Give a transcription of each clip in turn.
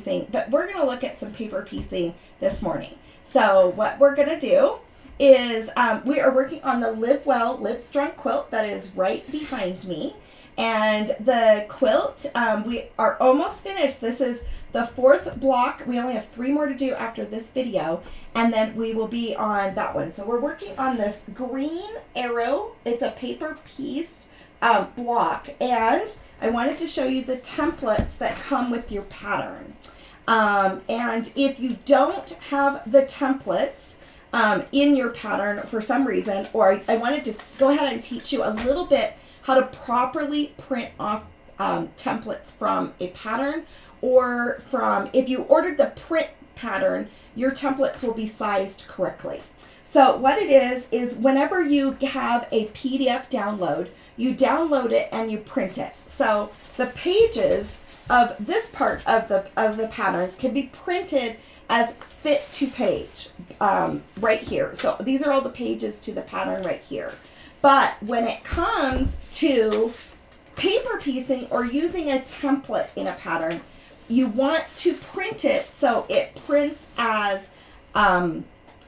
but we're going to look at some paper piecing this morning. So what we're going to do is we are working on the Well Live Strong Quilt that is right behind me. And the quilt, we are almost finished. This is the fourth block. We only have 3 more to do after this video, and then we will be on that one. So we're working on this green arrow. It's a paper pieced block, and I wanted to show you the templates that come with your pattern. And if you don't have the templates in your pattern for some reason, or I wanted to go ahead and teach you a little bit how to properly print off templates from a pattern, or from, if you ordered the print pattern, your templates will be sized correctly. So what it is whenever you have a PDF download, you download it and you print it. So the pages of this part of the pattern can be printed as fit to page right here. So these are all the pages to the pattern right here. But when it comes to paper piecing or using a template in a pattern, you want to print it so it prints as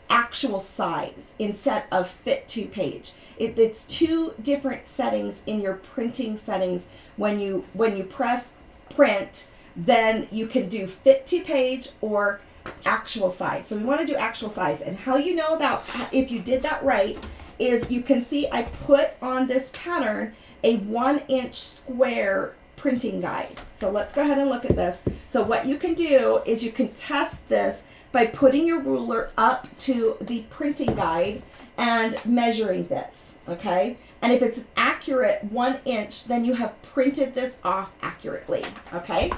actual size instead of fit to page. It's 2 different settings in your printing settings. When you press print, then you can do fit to page or actual size. So we want to do actual size, and how you know about if you did that right is you can see I put on this pattern a 1-inch square printing guide. So let's go ahead and look at this. So what you can do is you can test this by putting your ruler up to the printing guide and measuring this, okay? And if it's an accurate 1 inch, then you have printed this off accurately, okay?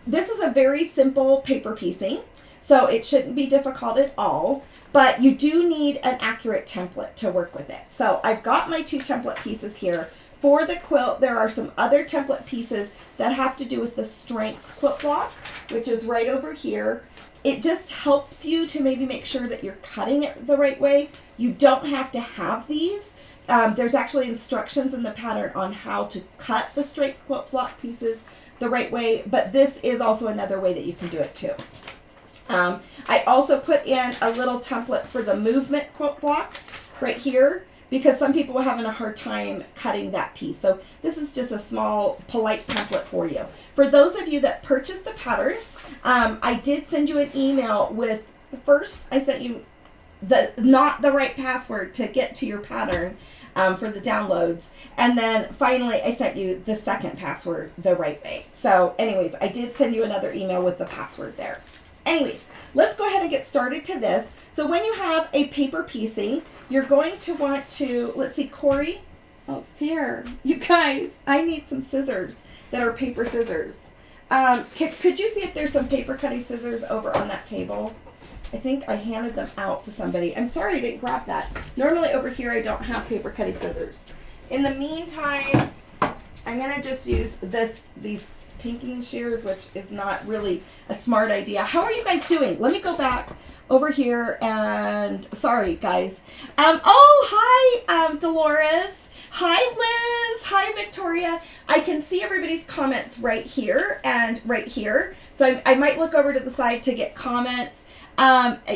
This is a very simple paper piecing, so it shouldn't be difficult at all, but you do need an accurate template to work with it. So I've got my 2 template pieces here. For the quilt, there are some other template pieces that have to do with the strength quilt block, which is right over here. It just helps you to maybe make sure that you're cutting it the right way. You don't have to have these. There's actually instructions in the pattern on how to cut the strength quilt block pieces the right way, but this is also another way that you can do it too. I also put in a little template for the movement quilt block right here, because some people are having a hard time cutting that piece. So this is just a small, polite template for you. For those of you that purchased the pattern, I did send you an email with, first I sent you not the right password to get to your pattern for the downloads. And then finally I sent you the second password the right way. So anyways, I did send you another email with the password there. Anyways, let's go ahead and get started to this. So when you have a paper piecing, you're going to want to, let's see, Corey. Oh dear, you guys, I need some scissors that are paper scissors. Could you see if there's some paper cutting scissors over on that table? I think I handed them out to somebody. I'm sorry I didn't grab that. Normally over here I don't have paper cutting scissors. In the meantime, I'm gonna just use these pinking shears, which is not really a smart idea. How are you guys doing? Let me go back over here and, sorry guys. Oh, hi Dolores. Hi Liz. Hi Victoria. I can see everybody's comments right here and right here. So I might look over to the side to get comments.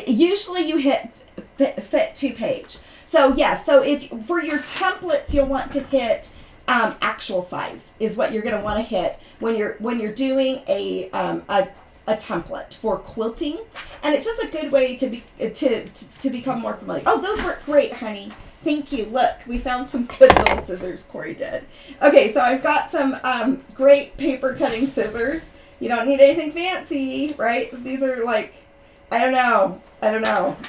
Usually you hit fit to page. So yeah, so if for your templates you'll want to hit actual size is what you're going to want to hit when you're doing a template for quilting, and it's just a good way to become more familiar. Oh, those work great, honey. Thank you. Look, we found some good little scissors. Corey did. Okay, so I've got some great paper cutting scissors. You don't need anything fancy, right? These are like, I don't know.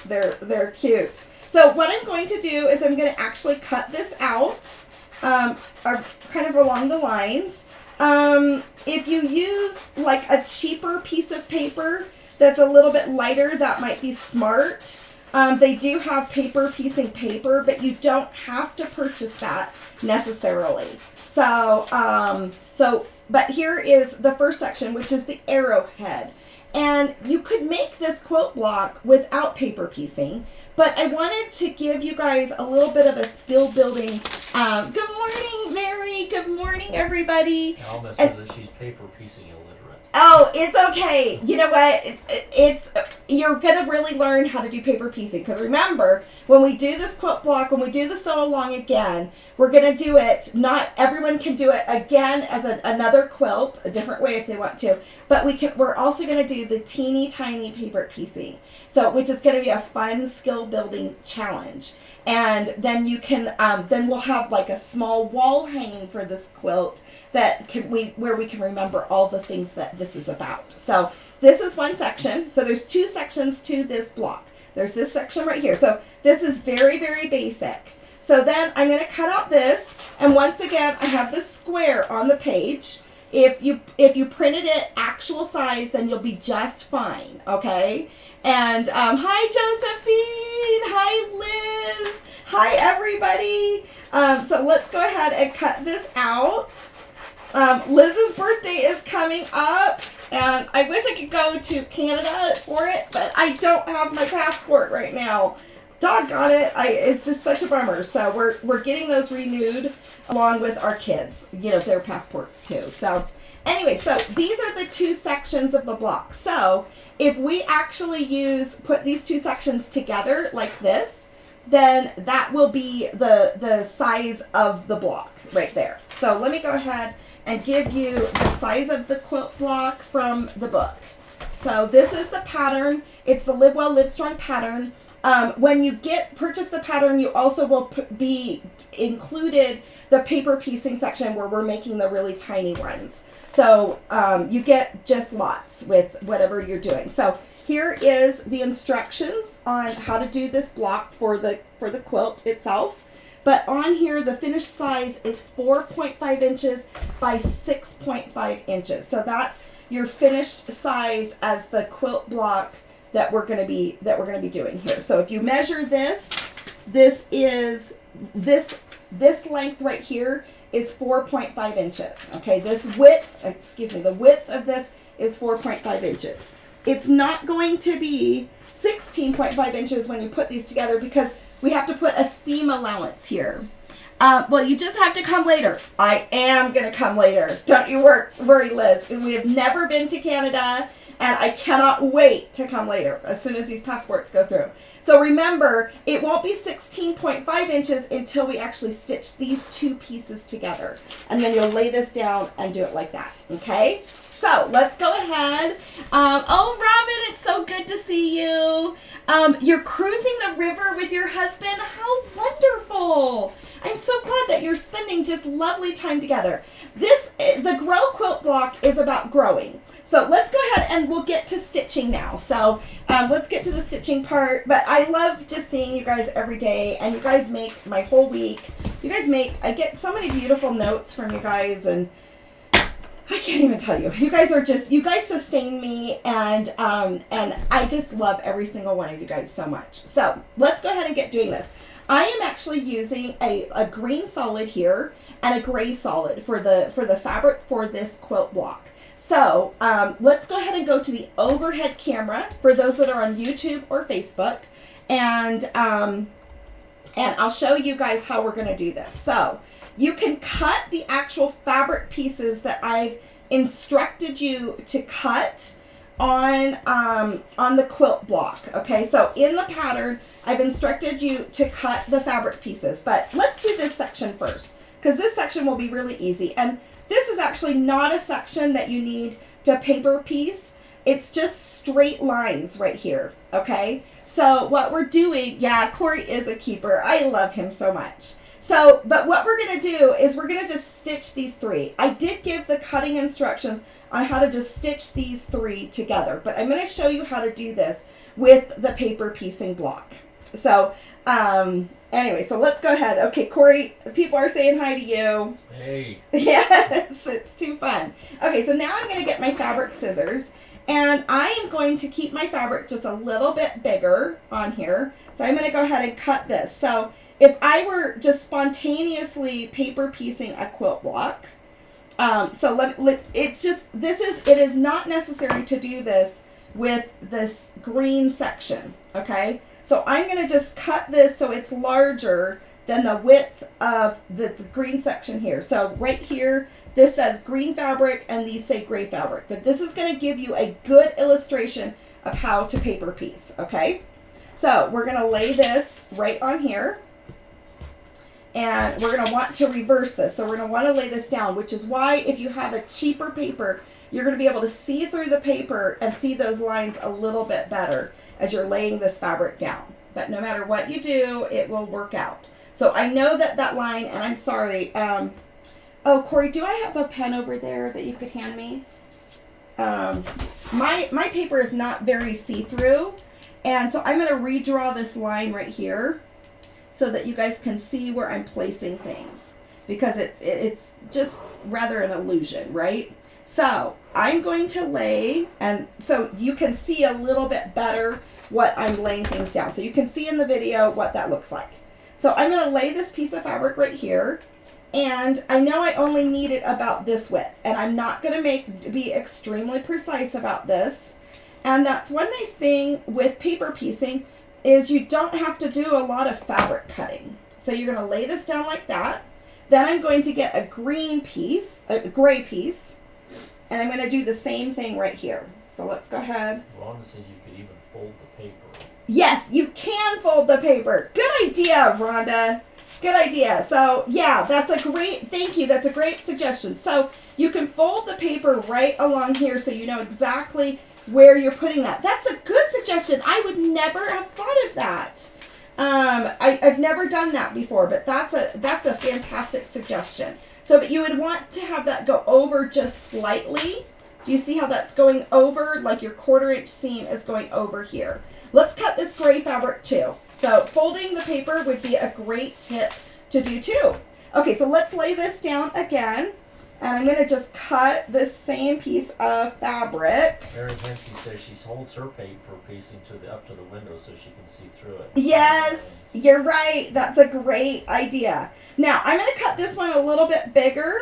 They're cute. So what I'm going to do is I'm going to actually cut this out. Are kind of along the lines. If you use like a cheaper piece of paper that's a little bit lighter, that might be smart. They do have paper piecing paper, but you don't have to purchase that necessarily. But here is the first section, which is the arrowhead. And you could make this quilt block without paper piecing, but I wanted to give you guys a little bit of a skill building. Good morning, Mary. Good morning, everybody. Alma says that she's paper piecing illiterate. Oh, it's okay. You know what? You're going to really learn how to do paper piecing. Because remember, when we do this quilt block, when we do the sew along again, we're going to do it, not everyone can do it again as another quilt, a different way if they want to. But we're also going to do the teeny tiny paper piecing. So, which is going to be a fun skill building challenge. And then you can, then we'll have like a small wall hanging for this quilt where we can remember all the things that this is about. So this is one section. So there's two sections to this block. There's this section right here. So this is very, very basic. So then I'm going to cut out this, and once again I have this square on the page. If you printed it actual size, then you'll be just fine, okay? And hi Josephine, hi Liz, hi everybody. So let's go ahead and cut this out. Liz's birthday is coming up, and I wish I could go to Canada for it, but I don't have my passport right now. Doggone it, it's just such a bummer. So we're getting those renewed along with our kids, their passports too. So anyway, so these are the two sections of the block. So if we actually put these two sections together like this, then that will be the size of the block right there. So let me go ahead and give you the size of the quilt block from the book. So this is the pattern. It's the Live Well, Live Strong pattern. When you purchase the pattern, you also will be included the paper piecing section where we're making the really tiny ones. So you get just lots with whatever you're doing. So here is the instructions on how to do this block for the quilt itself. But on here, the finished size is 4.5 inches by 6.5 inches. So that's your finished size as the quilt block that we're going to be doing here. So if you measure this length right here is 4.5 inches. Okay, the width of this is 4.5 inches. It's not going to be 16.5 inches when you put these together because we have to put a seam allowance here. Well, you just have to come later. I am going to come later. Don't you worry, Liz. We have never been to Canada, and I cannot wait to come later as soon as these passports go through. So remember, it won't be 16.5 inches until we actually stitch these two pieces together. And then you'll lay this down and do it like that, okay? So let's go ahead. Oh, Robin, it's so good to see you. You're cruising the river with your husband. How wonderful. I'm so glad that you're spending just lovely time together. The Grow Quilt block is about growing. So let's go ahead and we'll get to stitching now. So let's get to the stitching part. But I love just seeing you guys every day, and you guys make my whole week. I get so many beautiful notes from you guys, and I can't even tell you. You guys sustain me, and I just love every single one of you guys so much. So let's go ahead and get doing this. I am actually using a green solid here and a gray solid for the fabric for this quilt block. So let's go ahead and go to the overhead camera for those that are on YouTube or Facebook, and I'll show you guys how we're going to do this. So you can cut the actual fabric pieces that I've instructed you to cut on the quilt block. Okay, so in the pattern, I've instructed you to cut the fabric pieces, but let's do this section first, because this section will be really easy. And this is actually not a section that you need to paper piece. It's just straight lines right here, okay? So what we're doing, yeah, Corey is a keeper. I love him so much. So, but what we're going to do is we're going to just stitch these three. I did give the cutting instructions on how to just stitch these three together, but I'm going to show you how to do this with the paper piecing block. So, anyway, so let's go ahead. Okay, Corey, people are saying hi to you. Hey. Yes, it's too fun. Okay, so now I'm going to get my fabric scissors, and I am going to keep my fabric just a little bit bigger on here. So I'm going to go ahead and cut this. So if I were just spontaneously paper piecing a quilt block, it is not necessary to do this with this green section, okay? So I'm going to just cut this so it's larger than the width of the green section here. So right here, this says green fabric and these say gray fabric. But this is going to give you a good illustration of how to paper piece, okay? So we're going to lay this right on here. And we're going to want to reverse this. So we're going to want to lay this down, which is why if you have a cheaper paper, you're going to be able to see through the paper and see those lines a little bit better as you're laying this fabric down. But no matter what you do, it will work out. So I know that line, and I'm sorry. Oh, Corey, do I have a pen over there that you could hand me? My paper is not very see-through. And so I'm going to redraw this line right here so that you guys can see where I'm placing things, because it's just rather an illusion, right? So I'm going to lay, and so you can see a little bit better what I'm laying things down. So you can see in the video what that looks like. So I'm going to lay this piece of fabric right here, and I know I only need it about this width, and I'm not going to be extremely precise about this. And that's one nice thing with paper piecing is you don't have to do a lot of fabric cutting. So you're going to lay this down like that. Then I'm going to get a green piece, a gray piece, and I'm going to do the same thing right here. So let's go ahead. Rhonda says you could even fold the paper. Yes, you can fold the paper. Good idea, Rhonda. Good idea. So yeah, that's a great, thank you. That's a great suggestion. So you can fold the paper right along here so you know exactly where you're putting that. That's a good suggestion. I would never have thought of that. I've never done that before, but that's a fantastic suggestion. So, but you would want to have that go over just slightly. Do you see how that's going over? Like your 1/4 inch seam is going over here. Let's cut this gray fabric too. So folding the paper would be a great tip to do too. Okay, so let's lay this down again. And I'm going to just cut this same piece of fabric. Mary Hensey says she holds her paper piecing up to the window so she can see through it. Yes, you're right. That's a great idea. Now, I'm going to cut this one a little bit bigger.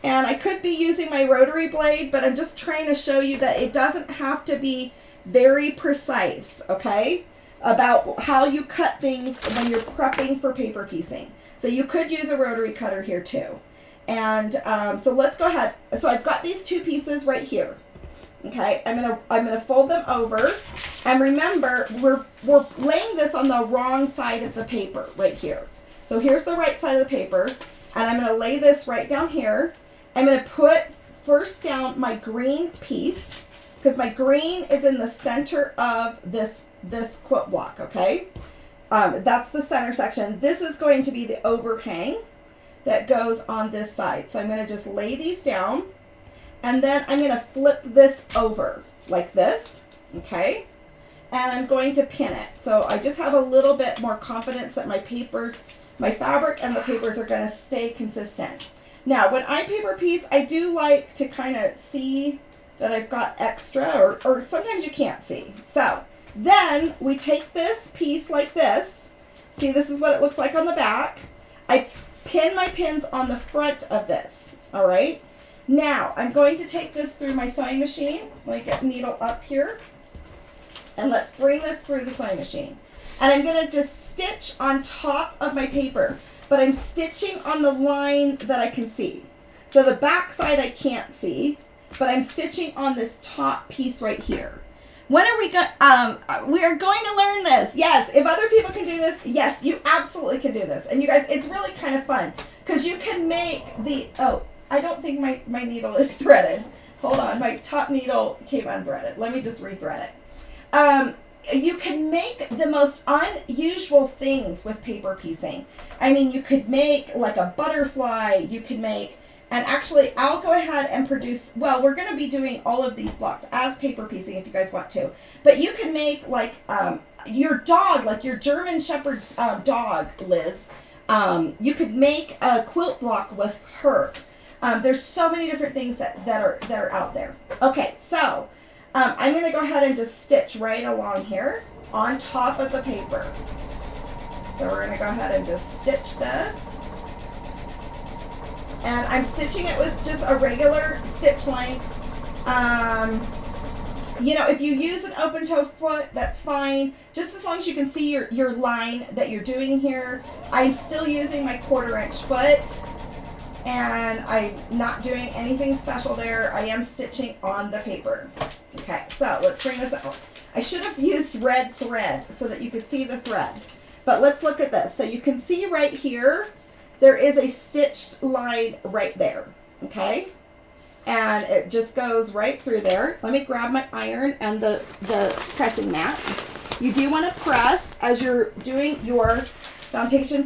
And I could be using my rotary blade, but I'm just trying to show you that it doesn't have to be very precise, okay, about how you cut things when you're prepping for paper piecing. So you could use a rotary cutter here too. And so let's go ahead. So I've got these two pieces right here. Okay, I'm gonna fold them over, and remember we're laying this on the wrong side of the paper right here. So here's the right side of the paper, and I'm gonna lay this right down here. I'm gonna put first down my green piece because my green is in the center of this quilt block. Okay, that's the center section. This is going to be the overhang that goes on this side. So I'm going to just lay these down, and then I'm going to flip this over like this, okay? And I'm going to pin it. So I just have a little bit more confidence that my fabric and the papers are going to stay consistent. Now, when I paper piece, I do like to kind of see that I've got extra, or sometimes you can't see. So then we take this piece like this. See, this is what it looks like on the back. I pin my pins on the front of this, all right? Now, I'm going to take this through my sewing machine. Let me get needle up here. And let's bring this through the sewing machine. And I'm going to just stitch on top of my paper, but I'm stitching on the line that I can see. So the back side I can't see, but I'm stitching on this top piece right here. When are we going? We are going to learn this. Yes, if other people can do this, yes, you absolutely can do this. And you guys, it's really kind of fun because you can make the. Oh, I don't think my needle is threaded. Hold on, my top needle came unthreaded. Let me just rethread it. You can make the most unusual things with paper piecing. I mean, you could make like a butterfly. You could make. And actually, I'll go ahead and produce, well, we're going to be doing all of these blocks as paper piecing if you guys want to. But you can make like your dog, like your German Shepherd dog, Liz. You could make a quilt block with her. There's so many different things that are out there. Okay, so I'm going to go ahead and just stitch right along here on top of the paper. So we're going to go ahead and just stitch this. And I'm stitching it with just a regular stitch length. You know, if you use an open toe foot, that's fine. Just as long as you can see your line that you're doing here. I'm still using my 1/4 inch foot. and I'm not doing anything special there. I am stitching on the paper. Okay, so let's bring this out. I should have used red thread so that you could see the thread. But let's look at this. So you can see right here, there is a stitched line right there, okay? And it just goes right through there. Let me grab my iron and the pressing mat. You do want to press as you're doing your foundation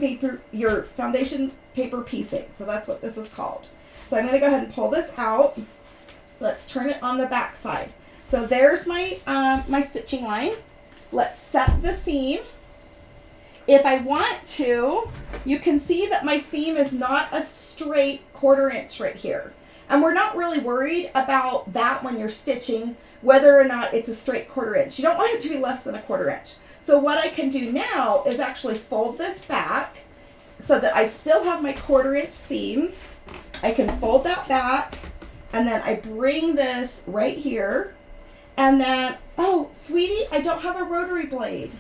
paper piecing. So that's what this is called. So I'm going to go ahead and pull this out. Let's turn it on the back side. So there's my my stitching line. Let's set the seam. If I want to, you can see that my seam is not a straight 1/4 inch right here. And we're not really worried about that when you're stitching, whether or not it's a straight 1/4 inch. You don't want it to be less than a 1/4 inch. So what I can do now is actually fold this back so that I still have my 1/4 inch seams. I can fold that back, and then I bring this right here. And then, oh, sweetie, I don't have a rotary blade.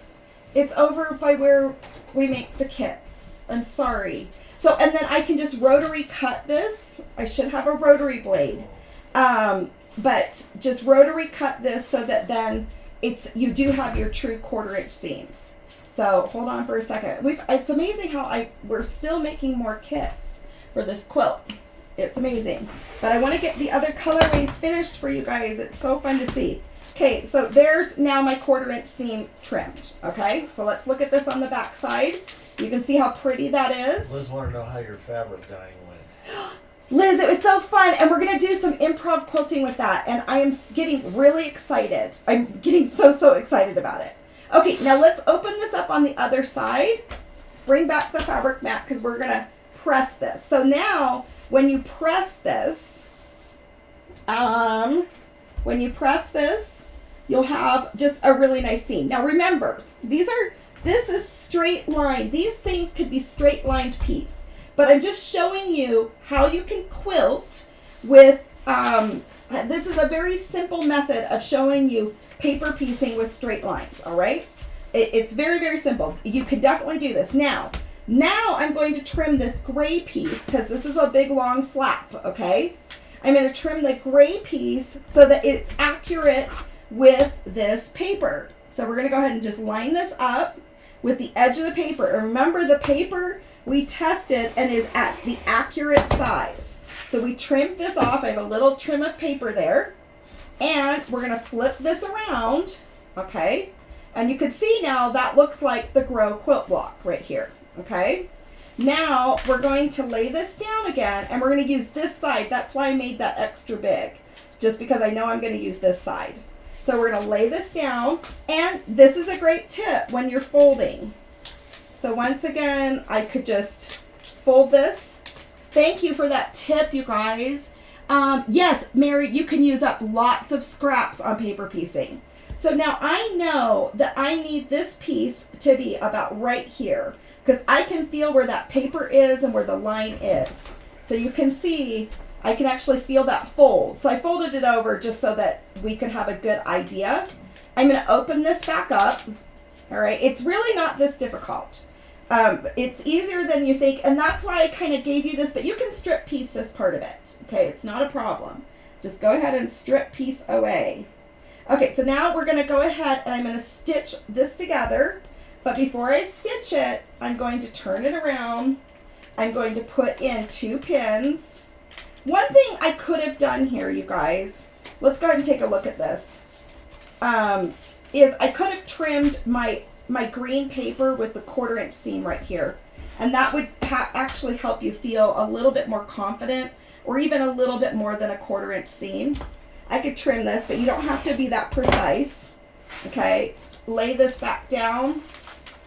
It's over by where we make the kits. I'm sorry. So, and then I can just rotary cut this. I should have a rotary blade. But just rotary cut this so that then you do have your true 1/4 inch seams. So hold on for a second. It's amazing how we're still making more kits for this quilt. It's amazing. But I want to get the other colorways finished for you guys. It's so fun to see. Okay, so there's now my 1/4 inch seam trimmed. Okay, so let's look at this on the back side. You can see how pretty that is. Liz wanted to know how your fabric dyeing went. Liz, it was so fun, and we're going to do some improv quilting with that, and I am getting really excited. I'm getting so excited about it. Okay, now let's open this up on the other side. Let's bring back the fabric mat because we're going to press this. So now, when you press this, you'll have just a really nice seam. Now remember, this is straight line. These things could be straight lined piece. But I'm just showing you how you can quilt with, this is a very simple method of showing you paper piecing with straight lines, all right? It's very simple. You can definitely do this. Now I'm going to trim this gray piece because this is a big long flap, okay? I'm going to trim the gray piece so that it's accurate with this paper. So we're going to go ahead and just line this up with the edge of the paper. And remember, the paper we tested and is at the accurate size. So we trimmed this off. I have a little trim of paper there. And we're going to flip this around, okay? And you can see now that looks like the Grow quilt block right here, okay? Now we're going to lay this down again, and we're going to use this side. That's why I made that extra big, just because I know I'm going to use this side. So we're going to lay this down, and this is a great tip when you're folding. So once again, I could just fold this. Thank you for that tip, you guys. Yes, Mary, you can use up lots of scraps on paper piecing. So now I know that I need this piece to be about right here because I can feel where that paper is and where the line is. So you can see, I can actually feel that fold. So I folded it over just so that we could have a good idea. I'm going to open this back up. All right, it's really not this difficult. It's easier than you think, and that's why I kind of gave you this, but you can strip piece this part of it. Okay, it's not a problem. Just go ahead and strip piece away. Okay, so now we're going to go ahead and I'm going to stitch this together, but before I stitch it, I'm going to turn it around. I'm going to put in 2 pins. One thing I could have done here, you guys, let's go ahead and take a look at this, is I could have trimmed my green paper with the 1/4 inch seam right here. And that would actually help you feel a little bit more confident, or even a little bit more than a 1/4 inch seam. I could trim this, but you don't have to be that precise. Okay, lay this back down,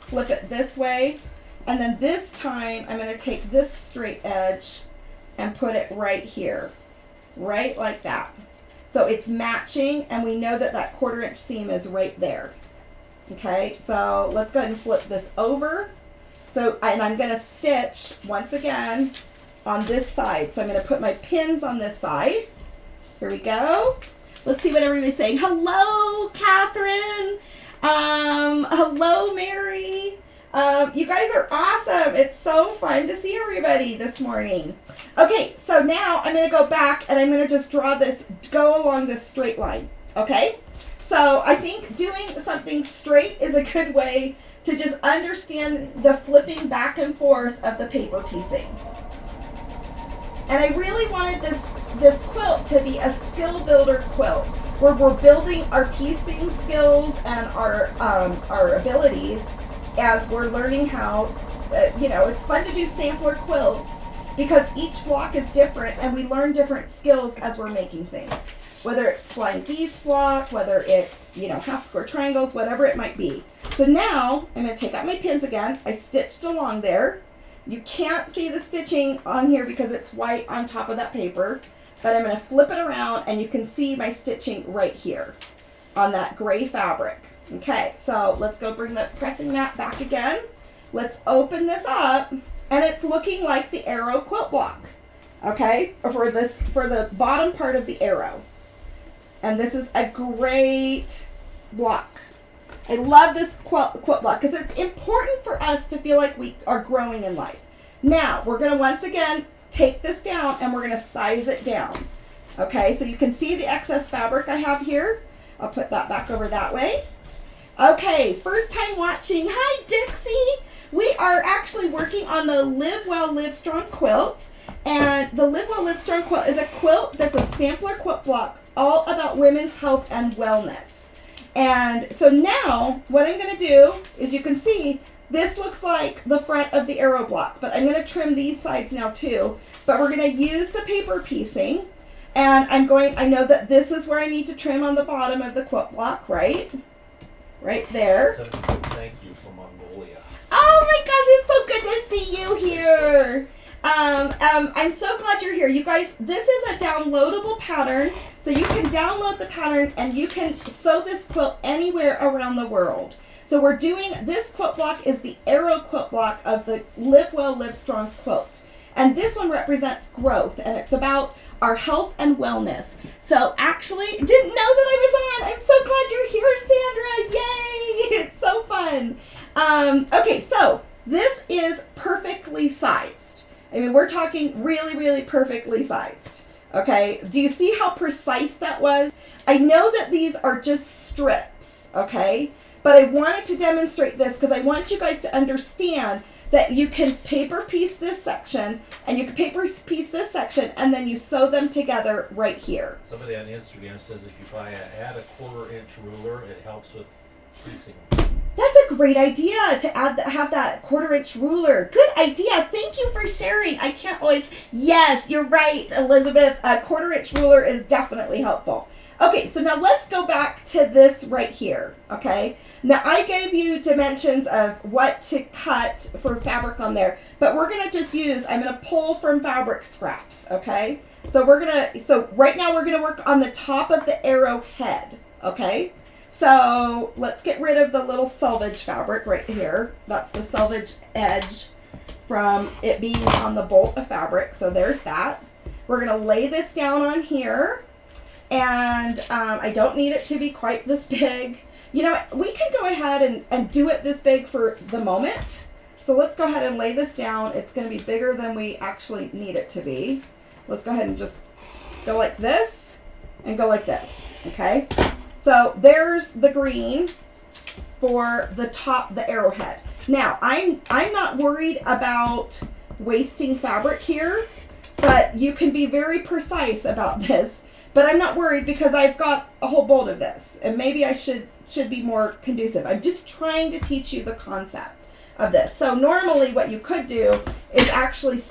flip it this way, and then this time I'm going to take this straight edge and put it right here, right like that. So it's matching, and we know that that 1/4 inch seam is right there. Okay, so let's go ahead and flip this over. So, and I'm going to stitch once again on this side. So I'm going to put my pins on this side. Here we go. Let's see what everybody's saying. Hello, Catherine. Hello, Mary. You guys are awesome. It's so fun to see everybody this morning. Okay, so now I'm going to go back and I'm going to just draw this, go along this straight line. Okay? So I think doing something straight is a good way to just understand the flipping back and forth of the paper piecing. And I really wanted this quilt to be a skill builder quilt where we're building our piecing skills and our abilities as we're learning how, it's fun to do sampler quilts because each block is different and we learn different skills as we're making things. Whether it's flying geese block, whether it's, half square triangles, whatever it might be. So now I'm going to take out my pins again. I stitched along there. You can't see the stitching on here because it's white on top of that paper, but I'm going to flip it around and you can see my stitching right here on that gray fabric. Okay, so let's go bring the pressing mat back again. Let's open this up and it's looking like the arrow quilt block. Okay, for the bottom part of the arrow. And this is a great block. I love this quilt block because it's important for us to feel like we are growing in life. Now, we're going to once again take this down and we're going to size it down. Okay, so you can see the excess fabric I have here. I'll put that back over that way. Okay, first time watching. Hi, Dixie. We are actually working on the Live Well Live Strong Quilt. And the Live Well Live Strong Quilt is a quilt that's a sampler quilt block all about women's health and wellness. And so now what I'm going to do is you can see this looks like the front of the arrow block, but I'm going to trim these sides now too. But we're going to use the paper piecing and I know that this is where I need to trim on the bottom of the quilt block, right? Right there. Thank you from Mongolia. Oh my gosh, it's so good to see you here. I'm so glad you're here. You guys, this is a downloadable pattern. So you can download the pattern and you can sew this quilt anywhere around the world. So we're doing, this quilt block is the arrow quilt block of the Live Well Live Strong Quilt. And this one represents growth and it's about our health and wellness. So actually, didn't know that I was on. I'm so glad you're here, Sandra. Yay! It's so fun. Okay, so this is perfectly sized. I mean, we're talking really, really perfectly sized. Okay, do you see how precise that was? I know that these are just strips, okay? But I wanted to demonstrate this because I want you guys to understand that you can paper piece this section and you can paper piece this section and then you sew them together right here. Somebody on Instagram says if you add a 1/4-inch ruler, it helps with piecing. That's a great idea to have that 1/4-inch ruler. Good idea. Thank you for sharing. I can't always. Yes, you're right, Elizabeth. A 1/4-inch ruler is definitely helpful. Okay, so now let's go back to this right here. Okay, now I gave you dimensions of what to cut for fabric on there, but we're gonna just use. I'm gonna pull from fabric scraps. Okay, so right now we're gonna work on the top of the arrow head. Okay. So let's get rid of the little selvage fabric right here. That's the selvage edge from it being on the bolt of fabric. So there's that. We're going to lay this down on here. And I don't need it to be quite this big. You know, we can go ahead and do it this big for the moment. So let's go ahead and lay this down. It's going to be bigger than we actually need it to be. Let's go ahead and just go like this and go like this. Okay. So there's the green for the top, the arrowhead. Now, I'm not worried about wasting fabric here, but you can be very precise about this. But I'm not worried because I've got a whole bolt of this, and maybe I should be more conducive. I'm just trying to teach you the concept of this. So normally what you could do is actually,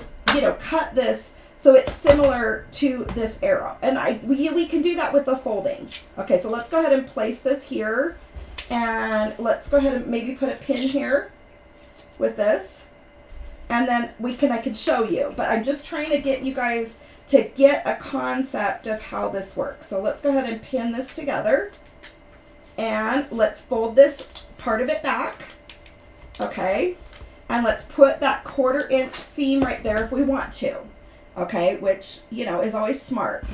cut this so it's similar to this arrow. And we can do that with the folding. Okay, so let's go ahead and place this here. And let's go ahead and maybe put a pin here with this. And then I can show you. But I'm just trying to get you guys to get a concept of how this works. So let's go ahead and pin this together. And let's fold this part of it back. Okay. And let's put that 1/4-inch seam right there if we want to. Okay, which, is always smart,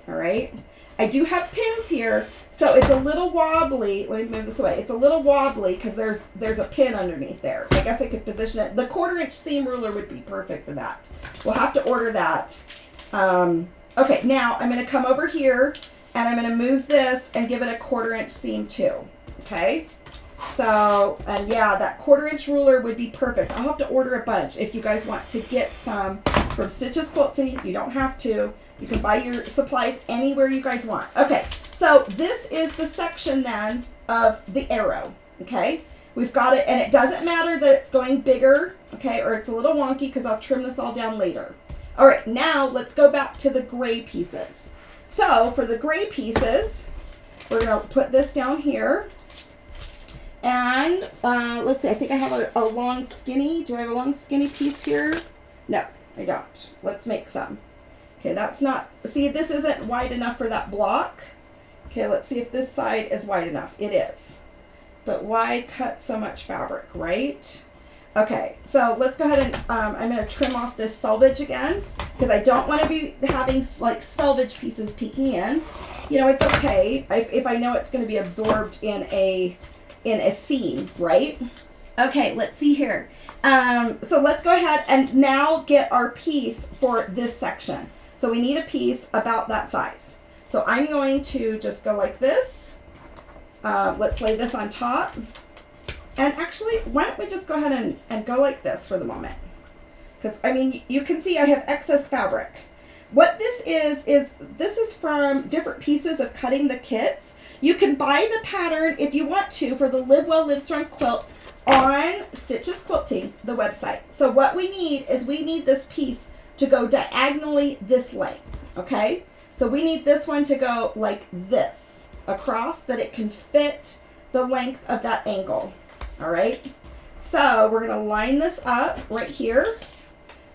all right? I do have pins here, so it's a little wobbly. Let me move this away. It's a little wobbly because there's a pin underneath there. I guess I could position it. The 1/4" seam ruler would be perfect for that. We'll have to order that. Okay, now I'm going to come over here and I'm going to move this and give it a 1/4" seam too. Okay, so, and yeah, that 1/4" ruler would be perfect. I'll have to order a bunch if you guys want to get some from Stitches Quilting. You don't have to. You can buy your supplies anywhere you guys want. Okay, so this is the section then of the arrow. Okay, we've got it, and it doesn't matter that it's going bigger, okay, or it's a little wonky because I'll trim this all down later. All right, now let's go back to the gray pieces. So for the gray pieces, we're going to put this down here. And let's see, I think I have a long skinny. Do I have a long skinny piece here? No, I don't. Let's make some. Okay, that's not, see, this isn't wide enough for that block. Okay, let's see if this side is wide enough. It is. But why cut so much fabric, right? Okay, so let's go ahead and I'm going to trim off this selvage again because I don't want to be having like selvage pieces peeking in. You know, it's okay if I know it's going to be absorbed in a seam, right? Okay, let's see here. So let's go ahead and now get our piece for this section. So we need a piece about that size. So I'm going to just go like this. Let's lay this on top. And actually, why don't we just go ahead and go like this for the moment? Because, I mean, you can see I have excess fabric. What this is from different pieces of cutting the kits. You can buy the pattern if you want to for the Live Well, Live Strong Quilt on Stitches Quilting, the website. So what we need is we need this piece to go diagonally this length, okay? So we need this one to go like this across that it can fit the length of that angle, all right? So we're gonna line this up right here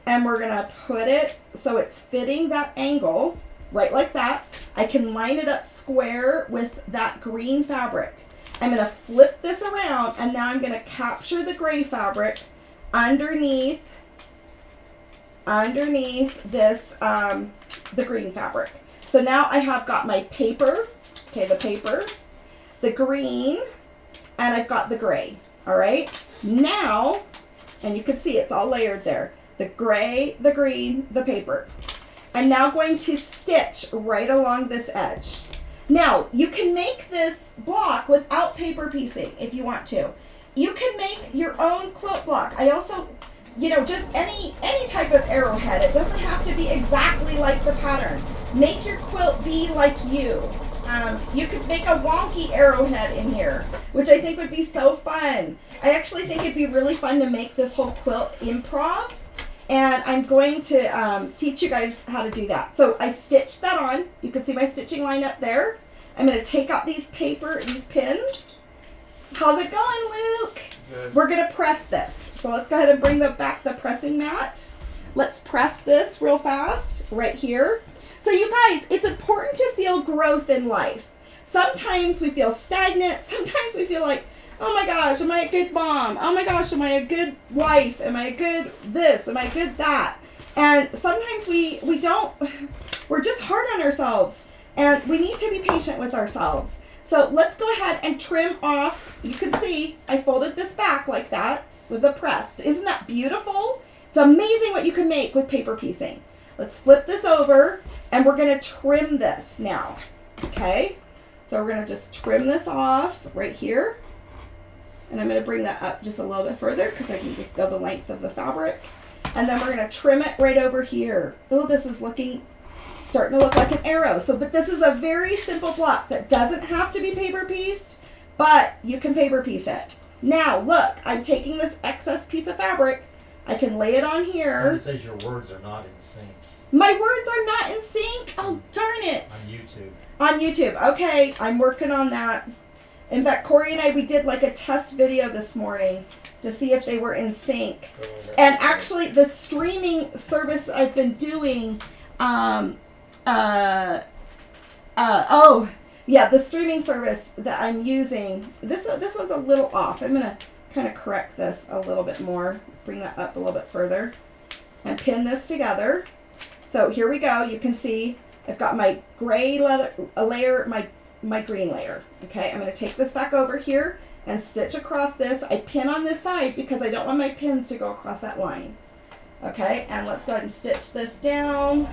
and we're gonna put it so it's fitting that angle, right like that. I can line it up square with that green fabric. I'm gonna flip this around and now I'm gonna capture the gray fabric underneath this, the green fabric. So now I have got my paper, okay, the paper, the green, and I've got the gray, all right? Now, and you can see it's all layered there, the gray, the green, the paper. I'm now going to stitch right along this edge. Now, you can make this block without paper piecing if you want to. You can make your own quilt block. I also, you know, just any type of arrowhead. It doesn't have to be exactly like the pattern. Make your quilt be like you. You could make a wonky arrowhead in here, which I think would be so fun. I actually think it'd be really fun to make this whole quilt improv. And I'm going to teach you guys how to do that. So I stitched that on. You can see my stitching line up there. I'm going to take out these pins. How's it going, Luke? Good. We're going to press this. So let's go ahead and bring back the pressing mat. Let's press this real fast right here. So you guys, it's important to feel growth in life. Sometimes we feel stagnant. Sometimes we feel like, oh my gosh, am I a good mom? Oh my gosh, am I a good wife? Am I a good this? Am I good that? And sometimes we don't, we're just hard on ourselves and we need to be patient with ourselves. So let's go ahead and trim off. You can see I folded this back like that with the pressed. Isn't that beautiful? It's amazing what you can make with paper piecing. Let's flip this over and we're going to trim this now. Okay, so we're going to just trim this off right here. And I'm going to bring that up just a little bit further because I can just go the length of the fabric. And then we're going to trim it right over here. Oh, this is starting to look like an arrow. So, but this is a very simple block that doesn't have to be paper pieced, but you can paper piece it. Now, look, I'm taking this excess piece of fabric. I can lay it on here. Somebody says your words are not in sync. My words are not in sync? Oh, darn it. On YouTube. On YouTube. Okay, I'm working on that. In fact, Corey and I, we did like a test video this morning to see if they were in sync. And actually, the streaming service that I've been doing, the streaming service that I'm using, this one's a little off. I'm going to kind of correct this a little bit more, bring that up a little bit further, and pin this together. So here we go. You can see I've got my gray layer, my green layer. Okay, I'm going to take this back over here and stitch across this. I pin on this side because I don't want my pins to go across that line. Okay, and let's go ahead and stitch this down.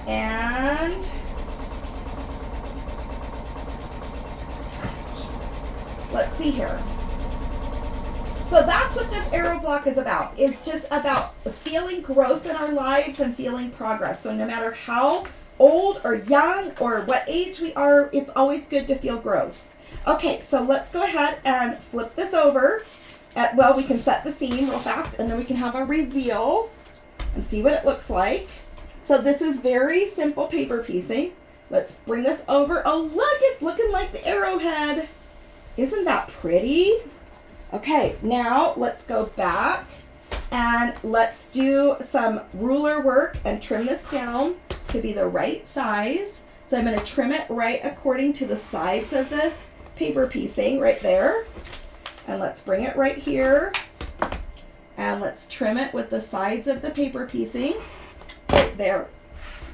And let's see here. So that's what this arrow block is about. It's just about feeling growth in our lives and feeling progress. So no matter how old or young or what age we are, it's always good to feel growth. Okay, so let's go ahead and flip this over. Well, we can set the seam real fast and then we can have a reveal and see what it looks like. So this is very simple paper piecing. Let's bring this over. Oh, look, it's looking like the arrowhead. Isn't that pretty? Okay, now let's go back and let's do some ruler work and trim this down to be the right size. So I'm going to trim it right according to the sides of the paper piecing right there. And let's bring it right here. And let's trim it with the sides of the paper piecing right there.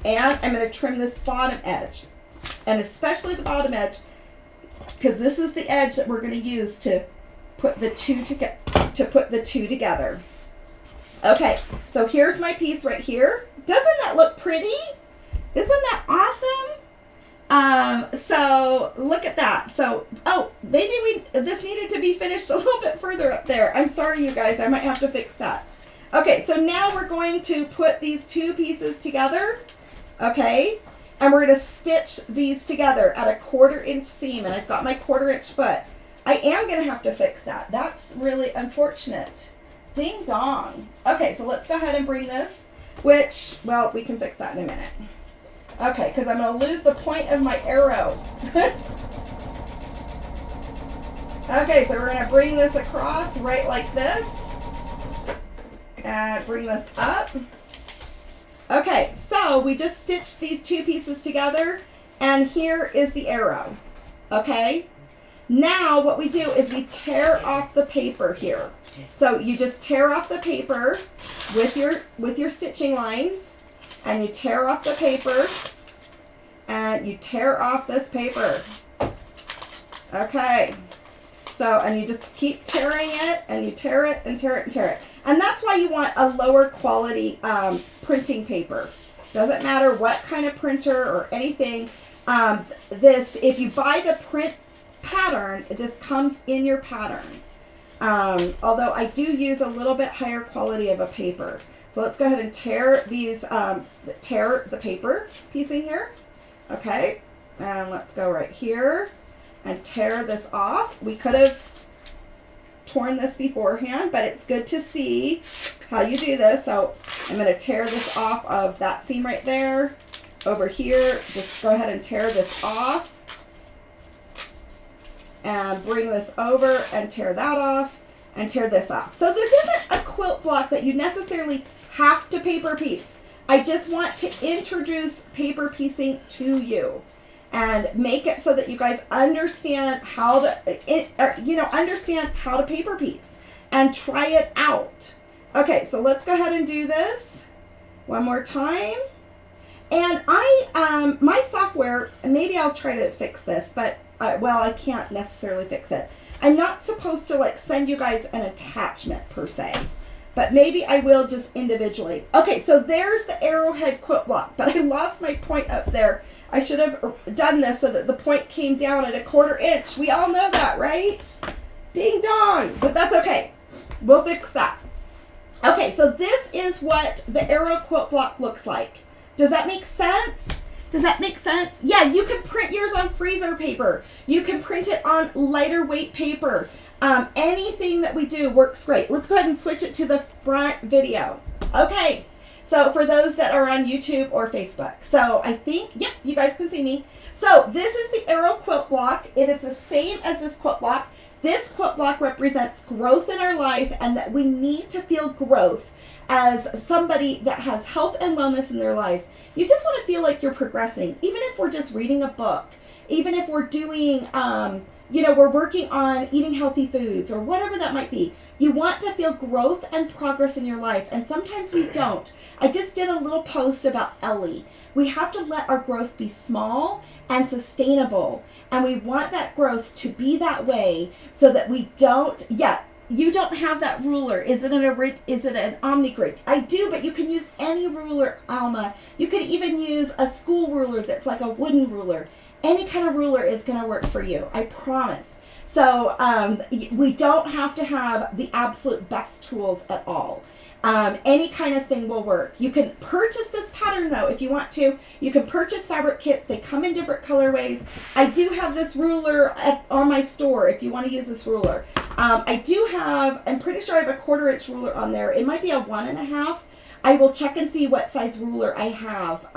And I'm going to trim this bottom edge. And especially the bottom edge, because this is the edge that we're going to use to put the two together. Okay, so here's my piece right here. Doesn't that look pretty? Isn't that awesome? So look at that. So, oh, maybe this needed to be finished a little bit further up there. I'm sorry, you guys, I might have to fix that. Okay, so now we're going to put these two pieces together. Okay, and we're going to stitch these together at a 1/4 inch seam, and I've got my 1/4 inch foot. I am going to have to fix that. That's really unfortunate. Ding dong. Okay, so let's go ahead and bring this, which, well, we can fix that in a minute. Okay, because I'm going to lose the point of my arrow. Okay, so we're going to bring this across right like this. And bring this up. Okay, so we just stitched these two pieces together, and here is the arrow. Okay? Now what we do is we tear off the paper here. So you just tear off the paper with your stitching lines, and you tear off the paper, and you tear off this paper. Okay. So, and you just keep tearing it, and you tear it and tear it and tear it. And that's why you want a lower quality printing paper. Doesn't matter what kind of printer or anything. If you buy the print pattern, this comes in your pattern. Although I do use a little bit higher quality of a paper. So let's go ahead and tear these, tear the paper piecing here. Okay, and let's go right here and tear this off. We could have torn this beforehand, but it's good to see how you do this. So I'm going to tear this off of that seam right there. Over here, just go ahead and tear this off. And bring this over and tear that off and tear this off. So this isn't a quilt block that you necessarily have to paper piece. I just want to introduce paper piecing to you and make it so that you guys understand how to, understand how to paper piece and try it out. Okay, so let's go ahead and do this one more time. And my software, maybe I'll try to fix this, but I can't necessarily fix it. I'm not supposed to send you guys an attachment per se, but maybe I will just individually. Okay, so there's the arrowhead quilt block, but I lost my point up there. I should have done this so that the point came down at a 1/4 inch. We all know that, right? Ding dong, but that's okay. We'll fix that. Okay, so this is what the arrow quilt block looks like. Does that make sense? Does that make sense? Yeah, you can print yours on freezer paper. You can print it on lighter weight paper. Anything that we do works great. Let's go ahead and switch it to the front video. Okay, so for those that are on YouTube or Facebook. So I think, yep, you guys can see me. So this is the arrow quilt block. It is the same as this quilt block. This quilt block represents growth in our life, and that we need to feel growth as somebody that has health and wellness in their lives. You just want to feel like you're progressing, even if we're just reading a book, even if we're doing we're working on eating healthy foods or whatever that might be. You want to feel growth and progress in your life, and sometimes we don't. I just did a little post about Ellie. We have to let our growth be small and sustainable, and we want that growth to be that way so that we don't, you don't have that ruler. Is it an omni-grid? I do, but you can use any ruler, Alma. You could even use a school ruler that's like a wooden ruler. Any kind of ruler is going to work for you, I promise. So we don't have to have the absolute best tools at all. Any kind of thing will work. You can purchase this pattern though if you want to. You can purchase fabric kits. They come in different colorways. I do have this ruler on my store if you want to use this ruler. I'm pretty sure I have a 1/4-inch ruler on there. It might be a 1.5. I will check and see what size ruler I have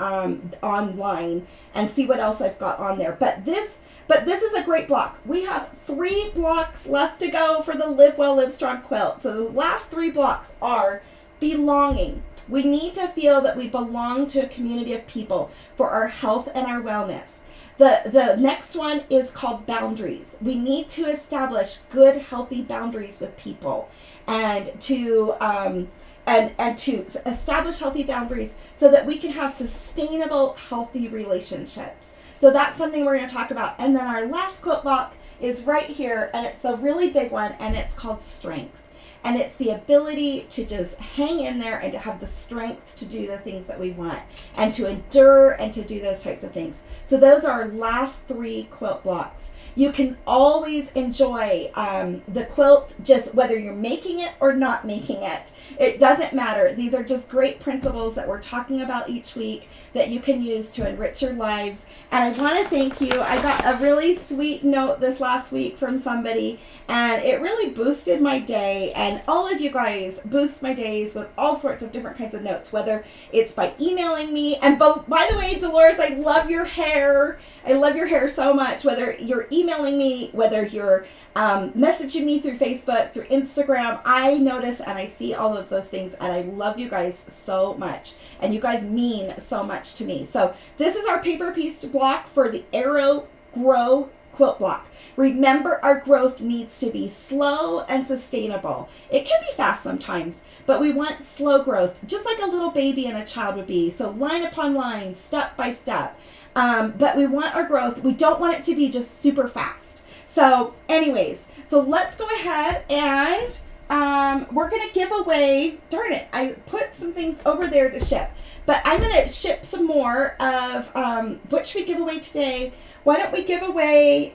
online and see what else I've got on there. But this is a great block. We have 3 blocks left to go for the Live Well, Live Strong quilt. So the last 3 blocks are belonging. We need to feel that we belong to a community of people for our health and our wellness. The next one is called boundaries. We need to establish good, healthy boundaries with people, and to establish healthy boundaries so that we can have sustainable, healthy relationships. So that's something we're going to talk about. And then our last quilt block is right here, and it's a really big one, and it's called strength. And it's the ability to just hang in there and to have the strength to do the things that we want and to endure and to do those types of things. So those are our last 3 quilt blocks. You can always enjoy the quilt, just whether you're making it or not making it. It doesn't matter. These are just great principles that we're talking about each week that you can use to enrich your lives. And I want to thank you. I got a really sweet note this last week from somebody, and it really boosted my day. And all of you guys boost my days with all sorts of different kinds of notes, whether it's by emailing me. And by the way, Dolores, I love your hair. I love your hair so much. Whether you're emailing me, whether you're messaging me through Facebook, through Instagram, I notice and I see all of those things, and I love you guys so much, and you guys mean so much to me. So this is our paper piece block for the Arrow Grow quilt block. Remember, our growth needs to be slow and sustainable. It can be fast sometimes, but we want slow growth, just like a little baby and a child would be. So line upon line, step by step. But we want our growth. We don't want it to be just super fast. So anyways, so let's go ahead and we're going to give away, darn it, I put some things over there to ship. But I'm going to ship some more of, what should we give away today? Why don't we give away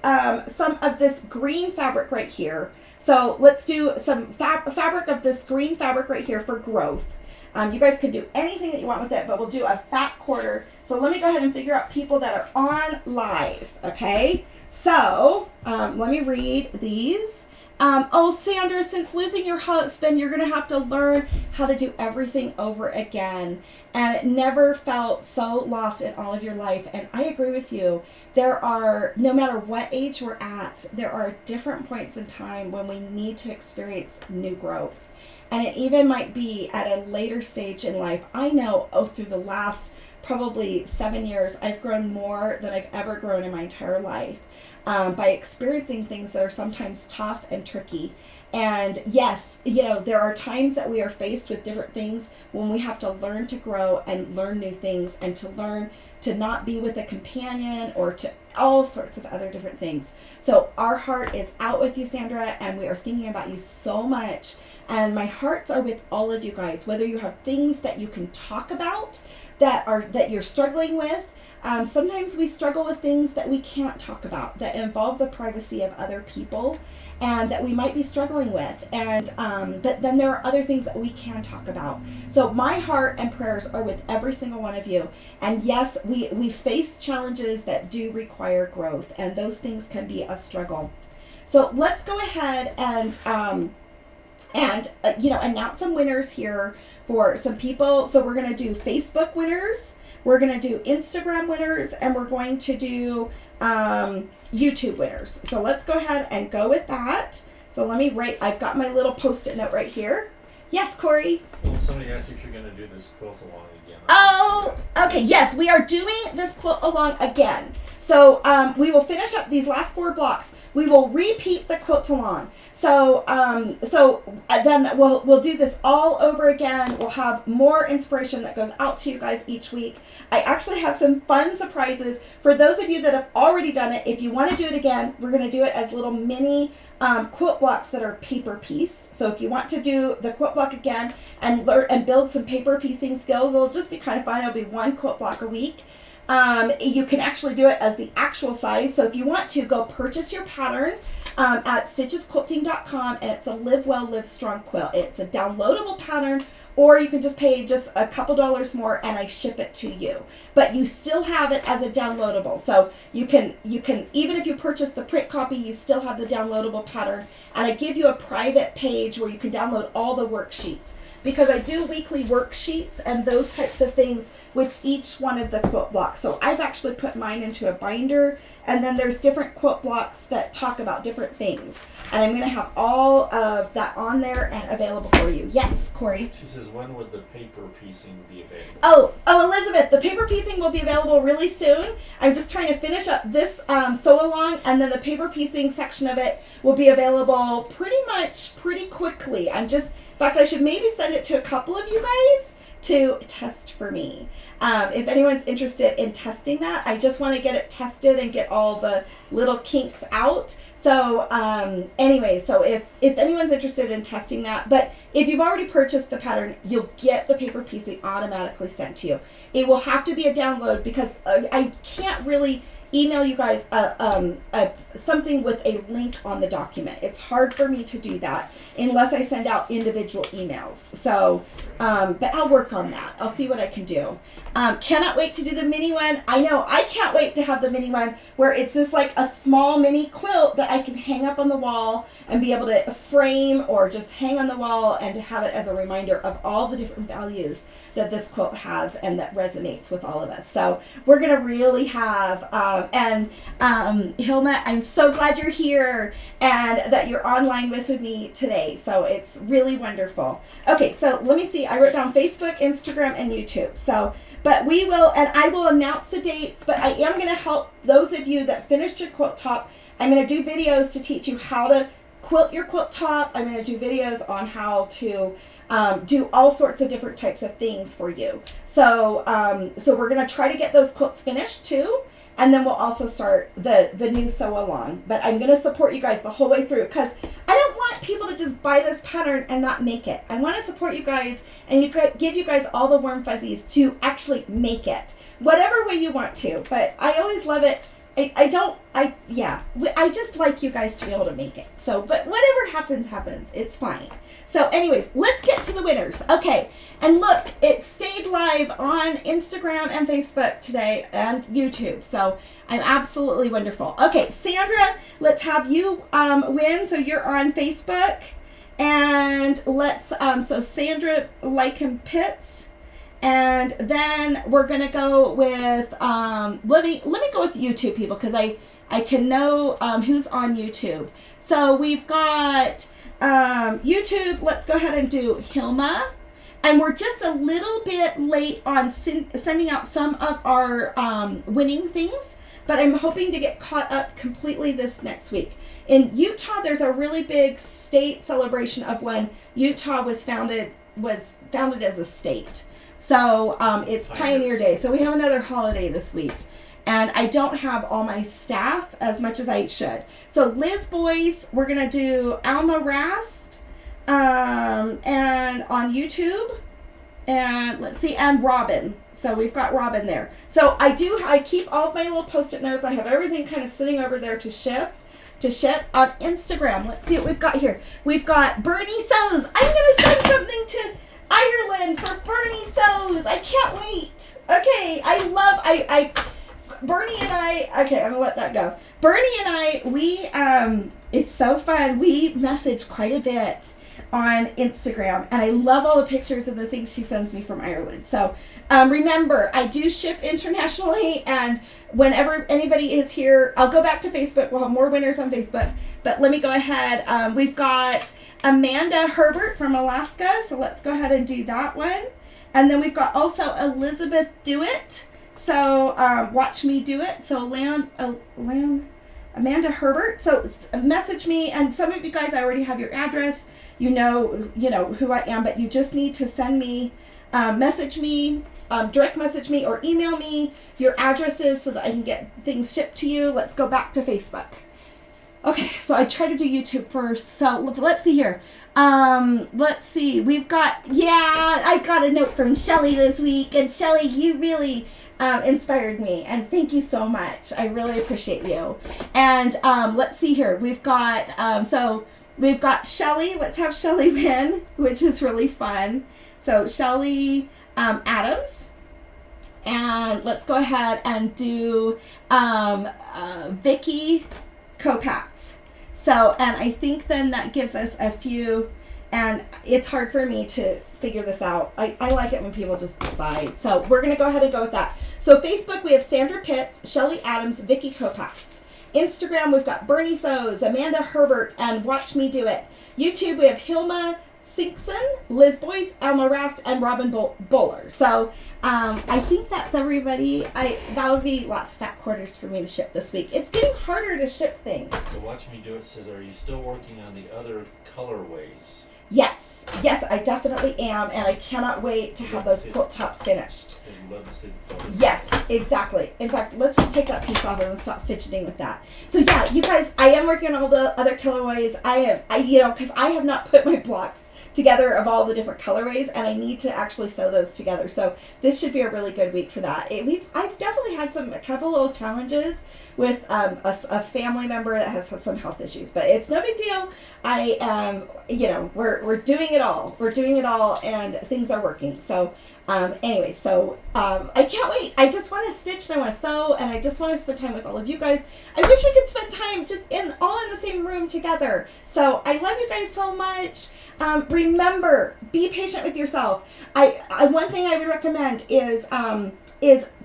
some of this green fabric right here. So let's do some fabric of this green fabric right here for growth. You guys can do anything that you want with it, but we'll do a fat quarter. So let me go ahead and figure out people that are on live, okay? So let me read these. Sandra, since losing your husband, you're going to have to learn how to do everything over again. And it never felt so lost in all of your life. And I agree with you. There are, no matter what age we're at, there are different points in time when we need to experience new growth. And it even might be at a later stage in life. I know, through the last probably 7 years, I've grown more than I've ever grown in my entire life. By experiencing things that are sometimes tough and tricky. And yes, there are times that we are faced with different things when we have to learn to grow and learn new things, and to learn to not be with a companion, or to all sorts of other different things. So our heart is out with you, Sandra, and we are thinking about you so much. And my hearts are with all of you guys, whether you have things that you can talk about that you're struggling with. Sometimes we struggle with things that we can't talk about, that involve the privacy of other people, and that we might be struggling with. And but then there are other things that we can talk about. So my heart and prayers are with every single one of you. And yes, we face challenges that do require growth, and those things can be a struggle. So let's go ahead and announce some winners here for some people. So we're going to do Facebook winners. We're going to do Instagram winners, and we're going to do YouTube winners. So let's go ahead and go with that. So let me write, I've got my little Post-it note right here. Yes, Corey? Well, somebody asked if you're going to do this quilt along again. Oh, okay. Yes, we are doing this quilt along again. So we will finish up these last 4 blocks. We will repeat the quilt along. So then we'll do this all over again. We'll have more inspiration that goes out to you guys each week. I actually have some fun surprises for those of you that have already done it. If you want to do it again, we're going to do it as little mini quilt blocks that are paper pieced. So if you want to do the quilt block again and learn and build some paper piecing skills, it'll just be kind of fun. It'll be 1 quilt block a week. You can actually do it as the actual size. So if you want to, go purchase your pattern at stitchesquilting.com, and it's a Live Well, Live Strong quilt. It's a downloadable pattern, or you can just pay just a couple dollars more and I ship it to you. But you still have it as a downloadable. So you can even if you purchase the print copy, you still have the downloadable pattern. And I give you a private page where you can download all the worksheets, because I do weekly worksheets and those types of things with each one of the quilt blocks. So I've actually put mine into a binder, and then there's different quilt blocks that talk about different things. And I'm going to have all of that on there and available for you. Yes, Corey? She says, when would the paper piecing be available? Oh, Elizabeth, the paper piecing will be available really soon. I'm just trying to finish up this sew along, and then the paper piecing section of it will be available pretty quickly. In fact, I should maybe send it to a couple of you guys to test for me. If anyone's interested in testing that, I just want to get it tested and get all the little kinks out. So anyway, so if anyone's interested in testing that, but if you've already purchased the pattern, you'll get the paper piecing automatically sent to you. It will have to be a download, because I can't really email you guys something with a link on the document. It's hard for me to do that unless I send out individual emails. So, but I'll work on that. I'll see what I can do. Cannot wait to do the mini one. I know, I can't wait to have the mini one where it's just like a small mini quilt that I can hang up on the wall and be able to frame or just hang on the wall, and to have it as a reminder of all the different values that this quilt has and that resonates with all of us. So we're going to really have, Hilma, I'm so glad you're here and that you're online with me today. So it's really wonderful. Okay, so let me see. I wrote down Facebook, Instagram, and YouTube. So, but we will, and I will announce the dates, but I am going to help those of you that finished your quilt top. I'm going to do videos to teach you how to quilt your quilt top. I'm going to do videos on how to do all sorts of different types of things for you. So we're going to try to get those quilts finished too. And then we'll also start the new sew along. But I'm going to support you guys the whole way through, because I don't want people to just buy this pattern and not make it. I want to support you guys and give you guys all the warm fuzzies to actually make it, whatever way you want to. But I always love it. I just like you guys to be able to make it. So, but whatever happens. It's fine. So anyways, let's get to the winners. Okay, and look, it stayed live on Instagram and Facebook today and YouTube. So I'm absolutely wonderful. Okay, Sandra, let's have you win. So you're on Facebook. And let's, so Sandra Lycan Pitts. And then we're going to go with, let me go with YouTube people, because I can know who's on YouTube. So we've got YouTube. Let's go ahead and do Hilma. And we're just a little bit late on sending out some of our winning things, but I'm hoping to get caught up completely this next week. In Utah, there's a really big state celebration of when Utah was founded as a state. So it's Pioneer Day. So we have another holiday this week. And I don't have all my staff as much as I should. So Liz Boyce, we're going to do Alma Rast and on YouTube. And let's see, and Robin. So we've got Robin there. So I keep all of my little Post-it notes. I have everything kind of sitting over there to ship on Instagram. Let's see what we've got here. We've got Bernie Sews. I'm going to send something to Ireland for Bernie Sews. I can't wait. Okay, Bernie and I, okay, I'm gonna let that go. Bernie and I, we, it's so fun. We message quite a bit on Instagram, and I love all the pictures and the things she sends me from Ireland. So remember, I do ship internationally, and whenever anybody is here, I'll go back to Facebook. We'll have more winners on Facebook, but let me go ahead. We've got Amanda Herbert from Alaska, so let's go ahead and do that one. And then we've got also Elizabeth Dewitt. So watch me do it. So Amanda Herbert. So message me, and some of you guys, I already have your address. You know who I am, but you just need to send me, message me, direct message me, or email me your addresses so that I can get things shipped to you. Let's go back to Facebook. Okay, so I try to do YouTube first. So let's see here. Let's see. We've got, I got a note from Shelly this week, and Shelly, you really inspired me, and thank you so much. I really appreciate you. And let's see here. We've got we've got Shelly. Let's have Shelly win, which is really fun. So Shelly Adams, and let's go ahead and do Vicky Kopatz. So, and I think then that gives us a few, and it's hard for me to figure this out. I like it when people just decide. So we're going to go ahead and go with that. So Facebook, we have Sandra Pitts, Shelly Adams, Vicky Kopatz. Instagram, we've got Bernie Soes, Amanda Herbert, and Watch Me Do It. YouTube, we have Hilma Sinkson, Liz Boyce, Alma Rast, and Robin Bowler. So I think that's everybody. That would be lots of fat quarters for me to ship this week. It's getting harder to ship things. So Watch Me Do It says, are you still working on the other colorways? Yes, I definitely am, and I cannot wait to have those quilt tops finished. I'd love to see the photos. Yes, exactly. In fact, let's just take that piece off and stop fidgeting with that. So yeah, you guys, I am working on all the other colorways. Because I have not put my blocks together of all the different colorways, and I need to actually sew those together. So this should be a really good week for that. I've definitely had a couple little challenges with a family member that has some health issues, but it's no big deal. We're doing it all. We're doing it all, and things are working. So anyway, I can't wait. I just want to stitch, and I want to sew, and I just want to spend time with all of you guys. I wish we could spend time just all in the same room together. So I love you guys so much. Remember, be patient with yourself. One thing I would recommend is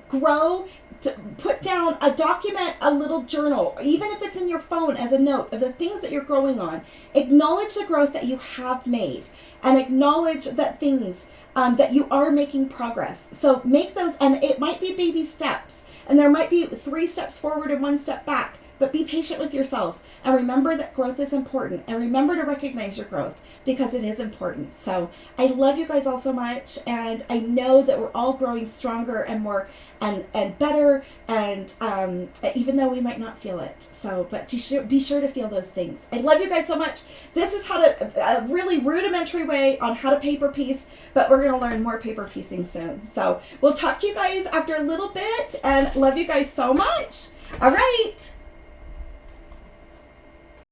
grow. To put down a document, a little journal, even if it's in your phone as a note of the things that you're growing on. Acknowledge the growth that you have made, and acknowledge that things that you are making progress. So make those, and it might be baby steps, and there might be 3 steps forward and 1 step back, but be patient with yourselves, and remember that growth is important, and remember to recognize your growth, because it is important. So I love you guys all so much, and I know that we're all growing stronger and more and better, and even though we might not feel it. So, but be sure to feel those things. I love you guys so much. This is a really rudimentary way on how to paper piece, but we're going to learn more paper piecing soon. So we'll talk to you guys after a little bit, and love you guys so much. All right.